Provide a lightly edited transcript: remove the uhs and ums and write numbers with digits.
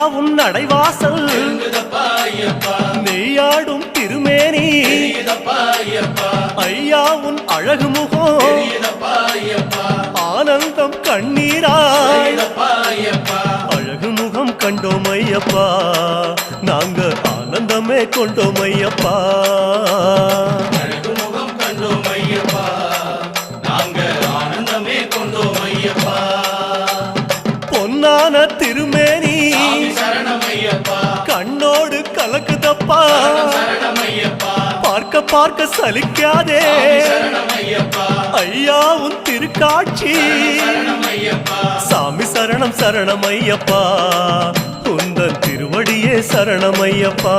உன் நடைவாசல் நெய்யாடும் திருமேனி ஐயா உன் அழகு முகம் ஆனந்தம் கண்ணீராய் அழகு முகம் கண்டோம் ஐயப்பா நாங்க ஆனந்தமே கொண்டோம் ஐயப்பா பொன்னான திருமேனி கண்ணோடு கலக்குதப்பா பார்க்க பார்க்க சலிக்காதே ஐயா உன் திருக்காட்சி சாமி சரணம் சரணம் ஐயப்பா உந்தன் திருவடியே சரணம் ஐயப்பா